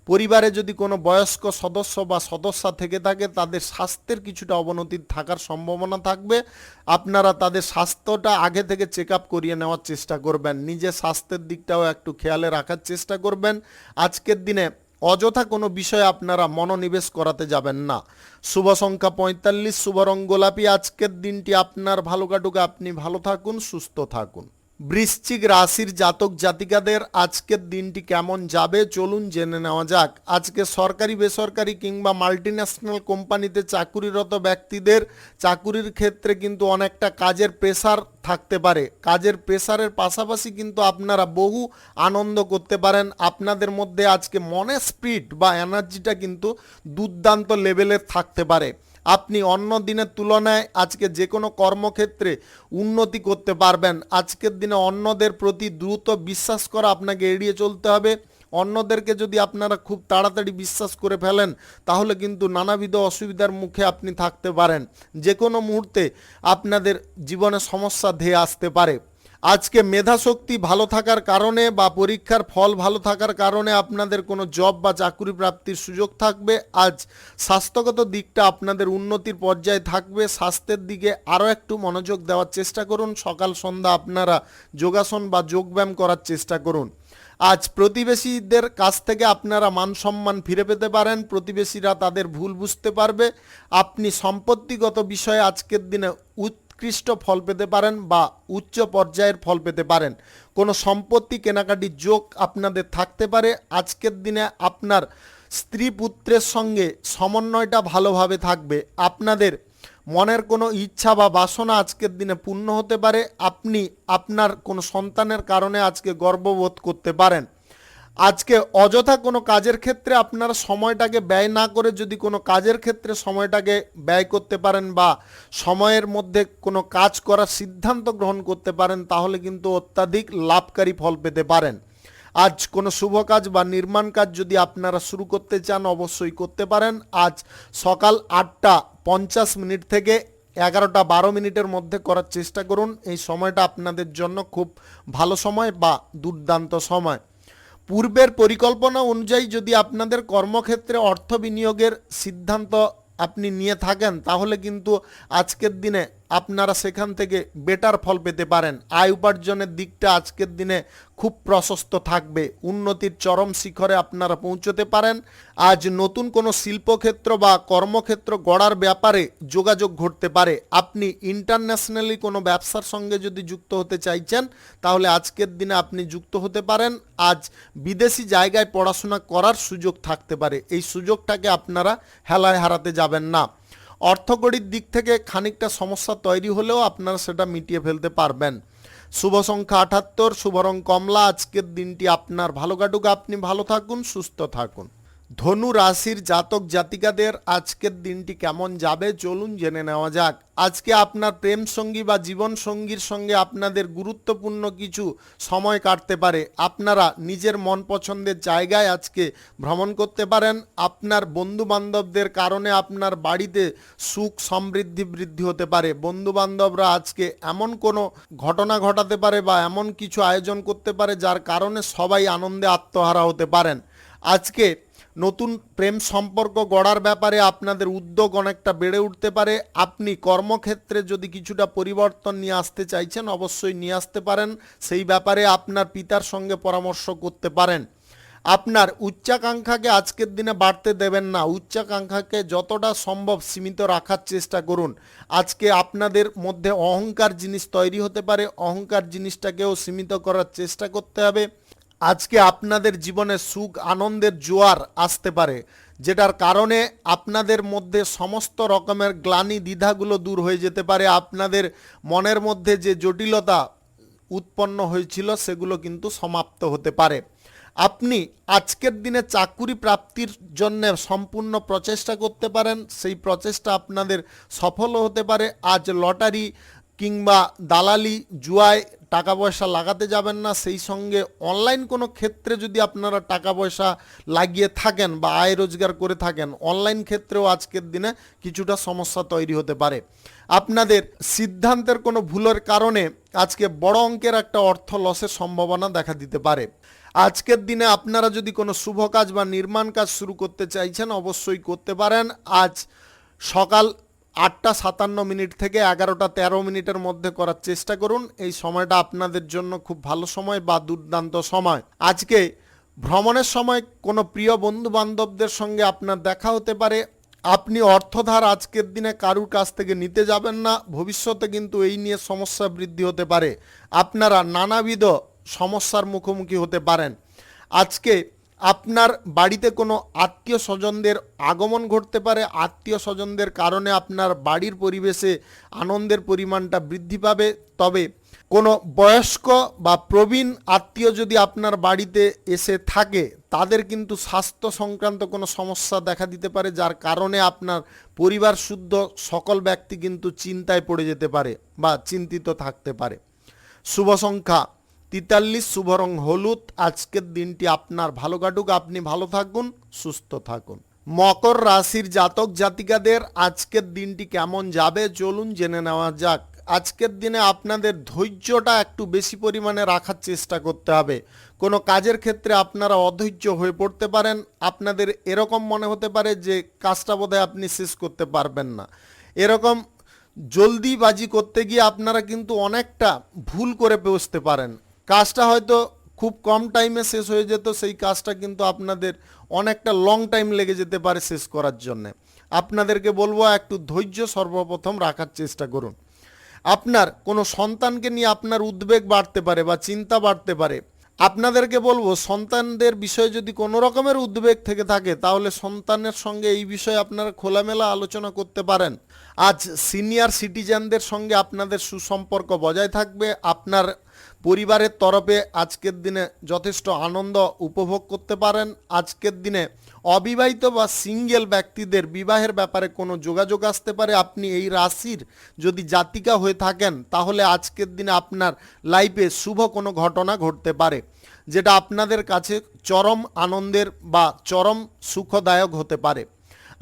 পরিবারে যদি কোনো বয়স্ক সদস্য বা সদস্যা থেকে থাকে, তাদের স্বাস্থ্যের কিছুটা অবনতি থাকার সম্ভাবনা থাকবে। আপনারা তাদের স্বাস্থ্যটা আগে থেকে চেক আপ করিয়ে নেওয়ার চেষ্টা করবেন। নিজের স্বাস্থ্যের দিকটাও একটু খেয়ালে রাখার চেষ্টা করবেন। আজকের দিনে অযথা কোনো বিষয়ে আপনারা মনোনিবেশ করাতে যাবেন না। শুভ সংখ্যা 45, শুভ রং গোলাপি। আজকের দিনটি আপনার ভালো কাটুক, আপনি ভালো থাকুন, সুস্থ থাকুন। বৃশ্চিক রাশির জাতক জাতিকাদের আজকের দিনটি কেমন যাবে চলুন জেনে নেওয়া যাক। আজকে সরকারি, বেসরকারি কিংবা মাল্টিন্যাশনাল কোম্পানিতে চাকুরিরত ব্যক্তিদের চাকুরির ক্ষেত্রে কিন্তু অনেকটা কাজের প্রেসার থাকতে পারে। কাজের প্রেসারের পাশাপাশি কিন্তু আপনারা বহু আনন্দ করতে পারেন। আপনাদের মধ্যে আজকে মনের স্পিরিট বা এনার্জিটা কিন্তু দুর্দান্ত লেভেলের থাকতে পারে। আপনি অন্য দিনের তুলনায় আজকে যে কোনো কর্মক্ষেত্রে উন্নতি করতে পারবেন। আজকের দিনে অন্যদের প্রতি দ্রুত বিশ্বাস করা আপনাকে এড়িয়ে চলতে হবে। অন্যদেরকে যদি আপনারা খুব তাড়াতাড়ি বিশ্বাস করে ফেলেন, তাহলে কিন্তু নানাবিধ অসুবিধার মুখে আপনি থাকতে পারেন। যে কোনো মুহূর্তে আপনাদের জীবনে সমস্যা ধেয়ে আসতে পারে। আজকে মেধাশক্তি ভালো থাকার কারণে বা পরীক্ষার ফল ভালো থাকার কারণে আপনাদের কোনো জব বা চাকরি প্রাপ্তির সুযোগ থাকবে। আজ স্বাস্থ্যগত দিকটা আপনাদের উন্নতির পর্যায়ে থাকবে। স্বাস্থ্যের দিকে আরও একটু মনোযোগ দেওয়ার চেষ্টা করুন। সকাল সন্ধ্যা আপনারা যোগাসন বা যোগব্যায়াম করার চেষ্টা করুন। আজ প্রতিবেশীদের কাছ থেকে আপনারা মান সম্মান ফিরে পেতে পারেন। প্রতিবেশীরা তাদের ভুল বুঝতে পারবে। আপনি সম্পত্তিগত বিষয়ে আজকের দিনে উৎকৃষ্ট ফল পেতে পারেন বা উচ্চ পর্যায়ের ফল পেতে পারেন। কোনো সম্পত্তি কেনাকাটির যোগ আপনাদের থাকতে পারে। আজকের দিনে আপনার স্ত্রী পুত্রের সঙ্গে সমন্বয়টা ভালোভাবে থাকবে। আপনাদের মনের কোনো ইচ্ছা বা বাসনা আজকের দিনে পূর্ণ হতে পারে। আপনি আপনার কোনো সন্তানের কারণে আজকে গর্ববোধ করতে পারেন। আজকে অযথা কোনো কাজের ক্ষেত্রে আপনারা সময়টাকে ব্যয় না করে যদি কোনো কাজের ক্ষেত্রে সময়টাকে ব্যয় করতে পারেন বা সময়ের মধ্যে কোনো কাজ করার সিদ্ধান্ত গ্রহণ করতে পারেন, তাহলে কিন্তু অত্যাধিক লাভকারী ফল পেতে পারেন। আজ কোনো শুভ কাজ বা নির্মাণ কাজ যদি আপনারা শুরু করতে চান, অবশ্যই করতে পারেন। আজ সকাল 8:50 থেকে 11:12 মধ্যে করার চেষ্টা করুন। এই সময়টা আপনাদের জন্য খুব ভালো সময় বা দুর্দান্ত সময়। পূর্বের পরিকল্পনা অনুযায়ী যদি আপনাদের কর্মক্ষেত্রে অর্থ বিনিয়োগের সিদ্ধান্ত আপনি নিয়ে থাকেন, তাহলে কিন্তু আজকের দিনে আপনারা সেখান থেকে বেটার ফল পেতে পারেন। আয় উপার্জনের দিকটা আজকের দিনে খুব প্রশস্ত থাকবে। উন্নতির চরম শিখরে আপনারা পৌঁছতে পারেন। আজ নতুন কোনো শিল্পক্ষেত্র বা কর্মক্ষেত্র গড়ার ব্যাপারে যোগাযোগ ঘটতে পারে। আপনি ইন্টারন্যাশনালি কোনো ব্যবসার সঙ্গে যদি যুক্ত হতে চাইছেন, তাহলে আজকের দিনে আপনি যুক্ত হতে পারেন। আজ বিদেশি জায়গায় পড়াশোনা করার সুযোগ থাকতে পারে। এই সুযোগটাকে আপনারা হেলায় হারাতে যাবেন না। অর্থকড়ির দিক থেকে খানিকটা সমস্যা তৈরি হলেও আপনারা সেটা মিটিয়ে ফেলতে পারবেন। শুভ সংখ্যা 78, শুভ রং কমলা। আজকের দিনটি আপনার ভালো কাটুক, আপনি ভালো থাকুন, সুস্থ থাকুন। ধনু রাশির জাতক জাতিকাদের আজকের দিনটি কেমন যাবে চলুন জেনে নেওয়া যাক। আজকে আপনার প্রেম সঙ্গী বা জীবন সঙ্গীর সঙ্গে আপনাদের গুরুত্বপূর্ণ কিছু সময় কাটতে পারে। আপনারা নিজের মন পছন্দের জায়গায় আজকে ভ্রমণ করতে পারেন। আপনার বন্ধু বান্ধবদের কারণে আপনার বাড়িতে সুখ সমৃদ্ধি বৃদ্ধি হতে পারে। বন্ধু বান্ধবরা আজকে এমন কোনো ঘটনা ঘটাতে পারে বা এমন কিছু আয়োজন করতে পারে যার কারণে সবাই আনন্দে আত্মহারা হতে পারেন। আজকে নতুন প্রেম সম্পর্ক গড়ার ব্যাপারে আপনাদের উদ্যোগ অনেকটা বেড়ে উঠতে পারে। আপনি কর্মক্ষেত্রে যদি কিছুটা পরিবর্তন নিয়ে আসতে চাইছেন অবশ্যই নিয়ে আসতে পারেন। সেই ব্যাপারে আপনার পিতার সঙ্গে পরামর্শ করতে পারেন। আপনার উচ্চাকাঙ্ক্ষাকে আজকের দিনে বাড়তে দেবেন না। উচ্চাকাঙ্ক্ষাকে যতটা সম্ভব সীমিত রাখার চেষ্টা করুন। আজকে আপনাদের মধ্যে অহংকার জিনিস তৈরি হতে পারে। অহংকার জিনিসটাকেও সীমিত করার চেষ্টা করতে হবে। আজকে আপনাদের জীবনে সুখ আনন্দের জোয়ার আসতে পারে, যেটার কারণে আপনাদের মধ্যে সমস্ত রকমের গ্লানি দ্বিধাগুলো দূর হয়ে যেতে পারে। আপনাদের মনের মধ্যে যে জটিলতা উৎপন্ন হয়েছিল সেগুলো কিন্তু সমাপ্ত হতে পারে। আপনি আজকের দিনে চাকুরি প্রাপ্তির জন্য সম্পূর্ণ প্রচেষ্টা করতে পারেন। সেই প্রচেষ্টা আপনাদের সফলও হতে পারে। আজ লটারি কিংবা দালালি জুয়ায় টাকা পয়সা লাগাতে যাবেন না। সেই সঙ্গে অনলাইন কোনো ক্ষেত্রে যদি আপনারা টাকা পয়সা লাগিয়ে থাকেন বা আয় রোজগার করে থাকেন, অনলাইন ক্ষেত্রেও আজকের দিনে কিছুটা সমস্যা তৈরি হতে পারে। আপনাদের সিদ্ধান্তের কোনো ভুলের কারণে আজকে বড় অঙ্কের একটা অর্থ লসের সম্ভাবনা দেখা দিতে পারে। আজকের দিনে আপনারা যদি কোনো শুভ কাজ বা নির্মাণ কাজ শুরু করতে চাইছেন অবশ্যই করতে পারেন। আজ সকাল 8:57 থেকে 11:13 মধ্যে করার চেষ্টা করুন। এই সময়টা আপনাদের জন্য খুব ভালো সময় বা দুর্দান্ত সময়। আজকে ভ্রমণের সময় কোনো প্রিয় বন্ধু বান্ধবদের সঙ্গে আপনার দেখা হতে পারে। আপনি অর্থধার আজকের দিনে কারুর কাছ থেকে নিতে যাবেন না। ভবিষ্যতে কিন্তু এই নিয়ে সমস্যা বৃদ্ধি হতে পারে। আপনারা নানাবিধ সমস্যার মুখোমুখি হতে পারেন। আজকে আপনার বাড়িতে কোনো আত্মীয় স্বজনদের আগমন ঘটতে পারে। আত্মীয় স্বজনদের কারণে আপনার বাড়ির পরিবেশে আনন্দের পরিমাণটা বৃদ্ধি পাবে। তবে কোনো বয়স্ক বা প্রবীণ আত্মীয় যদি আপনার বাড়িতে এসে থাকে তাদের কিন্তু স্বাস্থ্য সংক্রান্ত কোনো সমস্যা দেখা দিতে পারে, যার কারণে আপনার পরিবার শুদ্ধ সকল ব্যক্তি কিন্তু চিন্তায় পড়ে যেতে পারে বা চিন্তিত থাকতে পারে। শুভ সংখ্যা 43, শুভ রং হলুদ। আজকের দিনটি আপনার ভালো কাটুক, আপনি ভালো থাকুন, সুস্থ থাকুন। মকর রাশির জাতক জাতিকাদের আজকের দিনটি কেমন যাবে চলুন জেনে নেওয়া যাক। আজকের দিনে আপনাদের ধৈর্যটা একটু বেশি পরিমাণে রাখার চেষ্টা করতে হবে। কোনো কাজের ক্ষেত্রে আপনারা অধৈর্য হয়ে পড়তে পারেন। আপনাদের এরকম মনে হতে পারে যে কাজটা বোধহয় আপনি শেষ করতে পারবেন না। এরকম জলদিবাজি করতে গিয়ে আপনারা কিন্তু অনেকটা ভুল করে বসতে পারেন। কাজটা হয়তো খুব কম টাইমে শেষ হয়ে যেত, সেই কাজটা কিন্তু আপনাদের অনেকটা লং টাইম লেগে যেতে পারে শেষ করার জন্যে। আপনাদেরকে বলবো একটু ধৈর্য সর্বপ্রথম রাখার চেষ্টা করুন। আপনার কোনো সন্তানকে নিয়ে আপনার উদ্বেগ বাড়তে পারে বা চিন্তা বাড়তে পারে। আপনাদেরকে বলবো সন্তানদের বিষয়ে যদি কোনো রকমের উদ্বেগ থেকে থাকে তাহলে সন্তানের সঙ্গে এই বিষয়ে আপনারা খোলামেলা আলোচনা করতে পারেন। আজ সিনিয়র সিটিজেনদের সঙ্গে আপনাদের সুসম্পর্ক বজায় থাকবে। আপনার পরিবারের তরফে আজকের দিনে যথেষ্ট আনন্দ উপভোগ করতে পারেন। আজকের দিনে অবিবাহিত বা সিঙ্গেল ব্যক্তিদের বিবাহের ব্যাপারে কোনো যোগাযোগ আসতে পারে। আপনি এই রাশির যদি জাতিকা হয়ে থাকেন তাহলে আজকের দিনে আপনার লাইফে শুভ কোনো ঘটনা ঘটতে পারে, যেটা আপনাদের কাছে চরম আনন্দের বা চরম সুখদায়ক হতে পারে।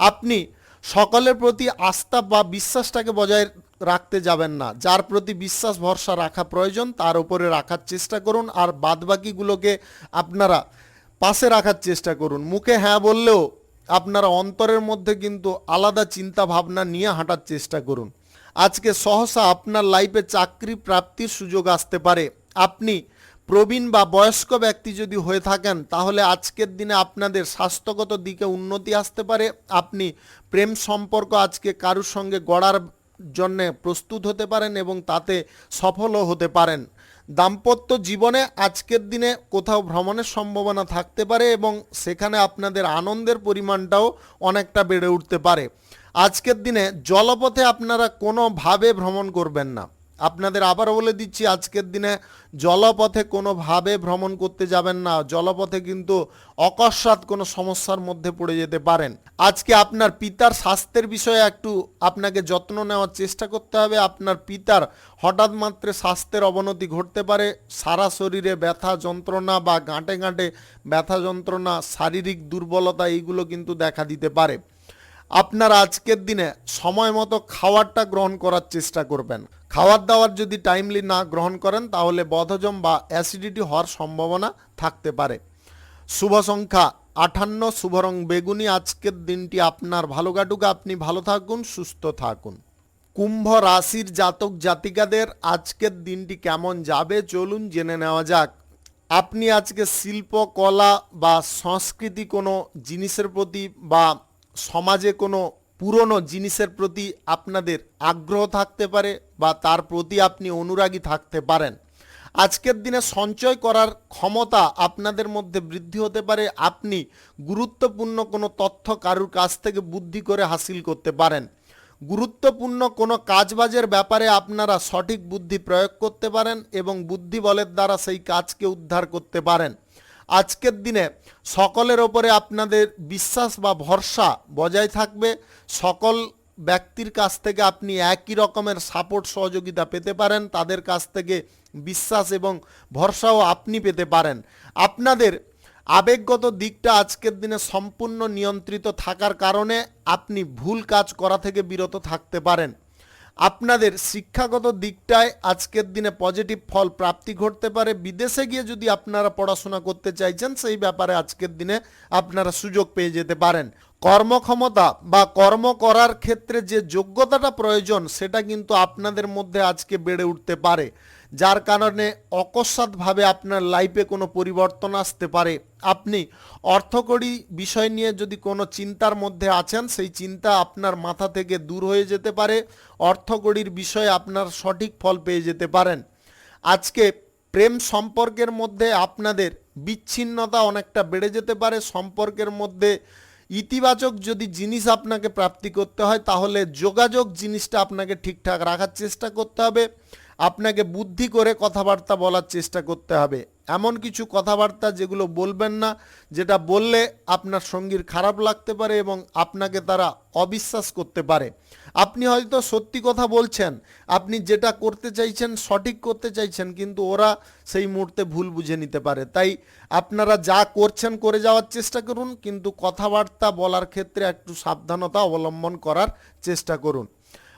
আপনি সকলের প্রতি আস্থা বা বিশ্বাসটাকে বজায় রাখতে যাবেন না। যার প্রতি বিশ্বাস ভরসা রাখা প্রয়োজন তার উপরে রাখার চেষ্টা করুন, আর বাদবাকিগুলোকে আপনারা পাশে রাখার চেষ্টা করুন। মুখে হ্যাঁ বললেও আপনারা অন্তরের মধ্যে কিন্তু আলাদা চিন্তা ভাবনা নিয়ে হাঁটার চেষ্টা করুন। আজকে সহসা আপনার লাইফে চাকরি প্রাপ্তির সুযোগ আসতে পারে। আপনি প্রবীণ বা বয়স্ক ব্যক্তি যদি হয়ে থাকেন তাহলে আজকের দিনে আপনাদের স্বাস্থ্যগত দিকে উন্নতি আসতে পারে। আপনি প্রেম সম্পর্ক আজকে কারুর সঙ্গে গড়ার জন্য প্রস্তুত হতে পারেন এবং তাতে সফলও হতে পারেন। দাম্পত্য জীবনে আজকের দিনে কোথাও ভ্রমণের সম্ভাবনা থাকতে পারে এবং সেখানে আপনাদের আনন্দের পরিমাণটাও অনেকটা বেড়ে উঠতে পারে। আজকের দিনে জলপথে আপনারা কোনোভাবে ভ্রমণ করবেন না। আপনাদের আবারও বলে দিচ্ছি, আজকের দিনে জলপথে কোনোভাবে ভ্রমণ করতে যাবেন না। জলপথে কিন্তু অকস্মাৎ কোনো সমস্যার মধ্যে পড়ে যেতে পারেন। আজকে আপনার পিতার স্বাস্থ্যের বিষয়ে একটু আপনাকে যত্ন নেওয়ার চেষ্টা করতে হবে। আপনার পিতার হঠাৎ মাত্রে স্বাস্থ্যের অবনতি ঘটতে পারে। সারা শরীরে ব্যথা যন্ত্রণা বা গাঁটে গাঁটে ব্যথা যন্ত্রণা, শারীরিক দুর্বলতা এইগুলো কিন্তু দেখা দিতে পারে। আপনারা আজকের দিনে সময় মতো খাবারটা গ্রহণ করার চেষ্টা করবেন। খাবার দাবার যদি টাইমলি না গ্রহণ করেন তাহলে বদহজম বা অ্যাসিডিটি হওয়ার সম্ভাবনা থাকতে পারে। শুভ সংখ্যা 58, শুভ রং বেগুনি। আজকের দিনটি আপনার ভালো কাটুক, আপনি ভালো থাকুন, সুস্থ থাকুন। কুম্ভ রাশির জাতক জাতিকাদের আজকের দিনটি কেমন যাবে চলুন জেনে নেওয়া যাক। আপনি আজকে শিল্প কলা বা সংস্কৃতি কোনো জিনিসের প্রতি বা সমাজে কোনো পুরনো জিনিসের প্রতি আপনাদের আগ্রহ থাকতে পারে বা তার প্রতি আপনি অনুরাগী থাকতে পারেন। আজকের দিনে সঞ্চয় করার ক্ষমতা আপনাদের মধ্যে বৃদ্ধি হতে পারে। আপনি গুরুত্বপূর্ণ কোনো তথ্য কারুর কাছ থেকে বুদ্ধি করে হাসিল করতে পারেন। গুরুত্বপূর্ণ কোনো কাজবাজের ব্যাপারে আপনারা সঠিক বুদ্ধি প্রয়োগ করতে পারেন এবং বুদ্ধি বলের দ্বারা সেই কাজকে উদ্ধার করতে পারেন। আজকের দিনে সকলের ওপরে আপনাদের বিশ্বাস বা ভরসা বজায় থাকবে। সকল ব্যক্তির কাছ থেকে আপনি একই রকমের সাপোর্ট সহযোগিতা পেতে পারেন। তাদের কাছ থেকে বিশ্বাস এবং ভরসাও আপনি পেতে পারেন। আপনাদের আবেগগত দিকটা আজকের দিনে সম্পূর্ণ নিয়ন্ত্রিত থাকার কারণে আপনি ভুল কাজ করা থেকে বিরত থাকতে পারেন। আপনাদের শিক্ষাগত দিকটায় আজকের দিনে পজিটিভ ফল প্রাপ্তি ঘটতে পারে। বিদেশে গিয়ে যদি আপনারা পড়াশোনা করতে চাইছেন সেই ব্যাপারে আজকের দিনে আপনারা সুযোগ পেয়ে যেতে পারেন। কর্মক্ষমতা বা কর্ম করার ক্ষেত্রে যে যোগ্যতাটা প্রয়োজন সেটা কিন্তু আপনাদের মধ্যে আজকে বেড়ে উঠতে পারে, যার কারণে অকস্মাৎভাবে আপনার লাইফে কোনো পরিবর্তন আসতে পারে। আপনি অর্থকড়ি বিষয় নিয়ে যদি কোনো চিন্তার মধ্যে আছেন সেই চিন্তা আপনার মাথা থেকে দূর হয়ে যেতে পারে। অর্থকড়ির বিষয়ে আপনার সঠিক ফল পেয়ে যেতে পারেন। আজকে প্রেম সম্পর্কের মধ্যে আপনাদের বিচ্ছিন্নতা অনেকটা বেড়ে যেতে পারে। সম্পর্কের মধ্যে ইতিবাচক যদি জিনিস আপনাকে প্রাপ্তি করতে হয় তাহলে যোগাযোগ জিনিসটা আপনাকে ঠিকঠাক রাখার চেষ্টা করতে হবে। আপনাকে বুদ্ধি করে কথাবার্তা বলার চেষ্টা করতে হবে। এমন কিছু কথাবার্তা যেগুলো বলবেন না, যেটা বললে আপনার সঙ্গীর খারাপ লাগতে পারে এবং আপনাকে তারা অবিশ্বাস করতে পারে। আপনি হয়তো সত্যি কথা বলছেন, আপনি যেটা করতে চাইছেন সঠিক করতে চাইছেন, কিন্তু ওরা সেই মুহূর্তে ভুল বুঝে নিতে পারে। তাই আপনারা যা করছেন করে যাওয়ার চেষ্টা করুন, কিন্তু কথাবার্তা বলার ক্ষেত্রে একটু সাবধানতা অবলম্বন করার চেষ্টা করুন।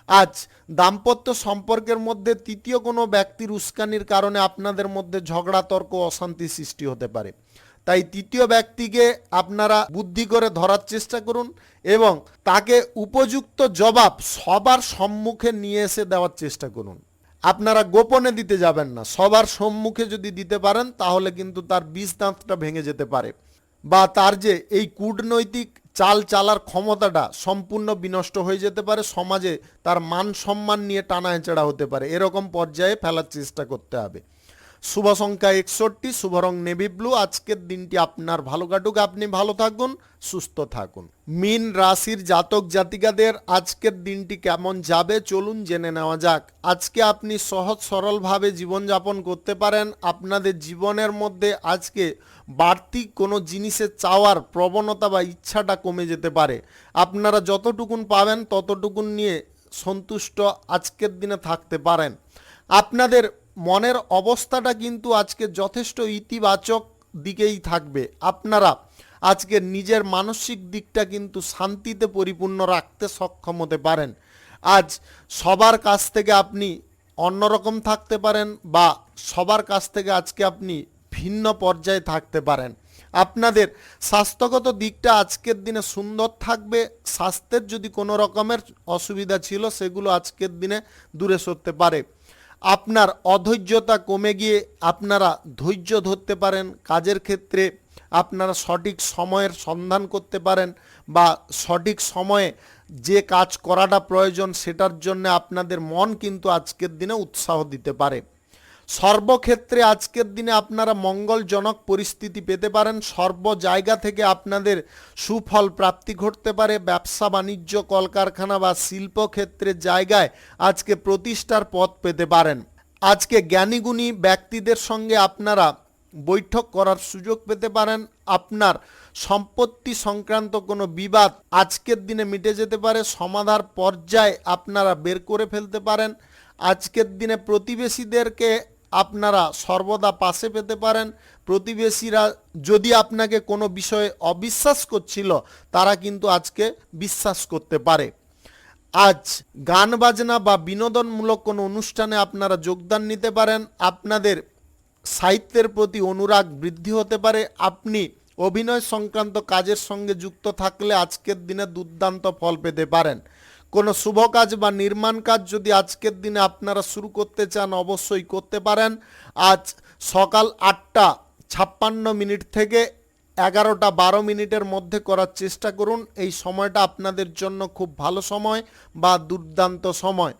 আজ দাম্পত্য সম্পর্কের মধ্যে তৃতীয় কোনো ব্যক্তির উস্কানির কারণে আপনাদের মধ্যে ঝগড়া তর্ক অশান্তি সৃষ্টি হতে পারে। তাই তৃতীয় ব্যক্তিকে আপনারা বুদ্ধি করে ধরার চেষ্টা করুন এবং তাকে উপযুক্ত জবাব সবার সম্মুখে নিয়ে এসে দেওয়ার চেষ্টা করুন। আপনারা গোপনে দিতে যাবেন না, সবার সম্মুখে যদি দিতে পারেন তাহলে কিন্তু তার বিষ দাঁতটা ভেঙে যেতে পারে বা তার যে এই কূটনৈতিক চাল চালার ক্ষমতাটা সম্পূর্ণ বিনষ্ট হয়ে যেতে পারে। সমাজে তার মান সম্মান নিয়ে টানাহেঁচড়া হতে পারে, এরকম পর্যায়ে ফেলার চেষ্টা করতে হবে। শুভ সংখ্যা 61, শুভ রং নেভি ব্লু। আজকের দিনটি আপনার ভালো কাটুক, আপনি ভালো থাকুন, সুস্থ থাকুন। মীন রাশির জাতক জাতিকাদের আজকের দিনটি কেমন যাবে চলুন জেনে নেওয়া যাক। আজকে আপনি সহজ সরলভাবে জীবনযাপন করতে পারেন। আপনাদের জীবনের মধ্যে আজকে বাড়তি কোনো জিনিসের চাওয়ার প্রবণতা বা ইচ্ছাটা কমে যেতে পারে। আপনারা যতটুকুন পাবেন ততটুকুন নিয়ে সন্তুষ্ট আজকের দিনে থাকতে পারেন। আপনাদের মনের অবস্থাটা কিন্তু আজকে যথেষ্ট ইতিবাচক দিকেই থাকবে। আপনারা আজকে নিজের মানসিক দিকটা কিন্তু শান্তিতে পরিপূর্ণ রাখতে সক্ষম হতে পারেন। আজ সবার কাছ থেকে আপনি অন্যরকম থাকতে পারেন বা সবার কাছ থেকে আজকে আপনি ভিন্ন পর্যায়ে থাকতে পারেন। আপনাদের স্বাস্থ্যগত দিকটা আজকের দিনে সুন্দর থাকবে। স্বাস্থ্যের যদি কোনো রকমের অসুবিধা ছিল সেগুলো আজকের দিনে দূরে সরতে পারে। আপনার অধৈর্যতা কমে গিয়ে আপনারা ধৈর্য ধরতে পারেন। কাজের ক্ষেত্রে আপনারা সঠিক সময়ের সন্ধান করতে পারেন বা সঠিক সময়ে যে কাজ করাটা প্রয়োজন সেটার জন্য আপনাদের মন কিন্তু আজকের দিনে উৎসাহ দিতে পারে। সর্বক্ষেত্রে আজকের দিনে আপনারা মঙ্গলজনক পরিস্থিতি পেতে পারেন। সর্ব জায়গা থেকে আপনাদের সুফল প্রাপ্তি ঘটতে পারে। ব্যবসা বাণিজ্য, কলকারখানা বা শিল্পক্ষেত্রের জায়গায় আজকে প্রতিষ্ঠার পথ পেতে পারেন। আজকে জ্ঞানীগুণী ব্যক্তিদের সঙ্গে আপনারা বৈঠক করার সুযোগ পেতে পারেন। আপনার সম্পত্তি সংক্রান্ত কোনো বিবাদ আজকের দিনে মিটে যেতে পারে, সমাধার পর্যায়ে আপনারা বের করে ফেলতে পারেন। আজকের দিনে প্রতিবেশীদেরকে আপনারা সর্বদা পাশে পেতে পারেন। প্রতিবেশীরা যদি আপনাকে কোনো বিষয়ে অবিশ্বাস করছিল, তারা কিন্তু আজকে বিশ্বাস করতে পারে। আজ গান বাজনা বা বিনোদনমূলক কোনো অনুষ্ঠানে আপনারা যোগদান নিতে পারেন। আপনাদের সাহিত্যের প্রতি অনুরাগ বৃদ্ধি হতে পারে। আপনি অভিনয় সংক্রান্ত কাজের সঙ্গে যুক্ত থাকলে আজকের দিনে দুর্দান্ত ফল পেতে পারেন। কোনো শুভ কাজ বা নির্মাণ কাজ যদি আজকের দিনে আপনারা শুরু করতে চান, অবশ্যই করতে পারেন। আজ সকাল 8:56 থেকে 11:12 মধ্যে করার চেষ্টা করুন। এই সময়টা আপনাদের জন্য খুব ভালো সময় বা দুর্দান্ত সময়।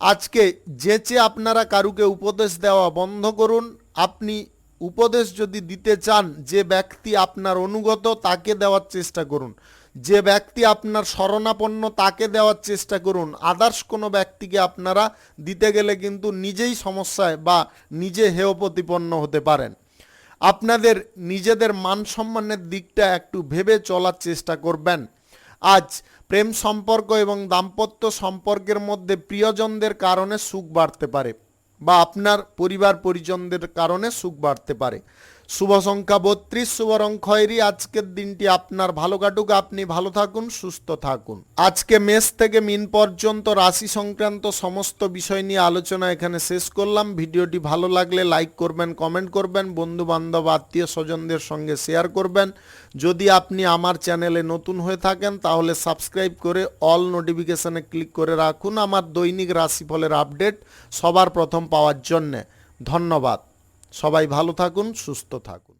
আজকে যেচে আপনারা কারুকে উপদেশ দেওয়া বন্ধ করুন। আপনি উপদেশ যদি দিতে চান, যে ব্যক্তি আপনার অনুগত তাকে দেওয়ার চেষ্টা করুন। যে ব্যক্তি আপনার শরণাপন্ন তাকে দেওয়ার চেষ্টা করুন। আদার্স কোনো ব্যক্তিকে আপনারা দিতে গেলে কিন্তু নিজেই সমস্যায় বা নিজে হেয় প্রতিপন্ন হতে পারেন। আপনাদের নিজেদের মান সম্মানের দিকটা একটু ভেবে চলার চেষ্টা করবেন। আজ প্রেম সম্পর্ক এবং দাম্পত্য সম্পর্কের মধ্যে প্রিয়জনদের কারণে সুখ বাড়তে পারে বা আপনার পরিবার পরিজনদের কারণে সুখ বাড়তে পারে। শুভ সংখ্যা 32, শুভ রং খয়েরি। আজকের দিনটি আপনার ভালো কাটুক, আপনি ভালো থাকুন, সুস্থ থাকুন। আজকে মেষ থেকে মিন পর্যন্ত রাশি সংক্রান্ত সমস্ত বিষয় নিয়ে আলোচনা এখানে শেষ করলাম। ভিডিওটি ভালো লাগলে লাইক করবেন, কমেন্ট করবেন, বন্ধু বান্ধব আত্মীয় স্বজনদের সঙ্গে শেয়ার করবেন। যদি আপনি আমার চ্যানেলে নতুন হয়ে থাকেন তাহলে সাবস্ক্রাইব করে অল নোটিফিকেশনে ক্লিক করে রাখুন আমার দৈনিক রাশিফলের আপডেট সবার প্রথম পাওয়ার জন্যে। ধন্যবাদ। সবাই ভালো থাকুন, সুস্থ থাকুন।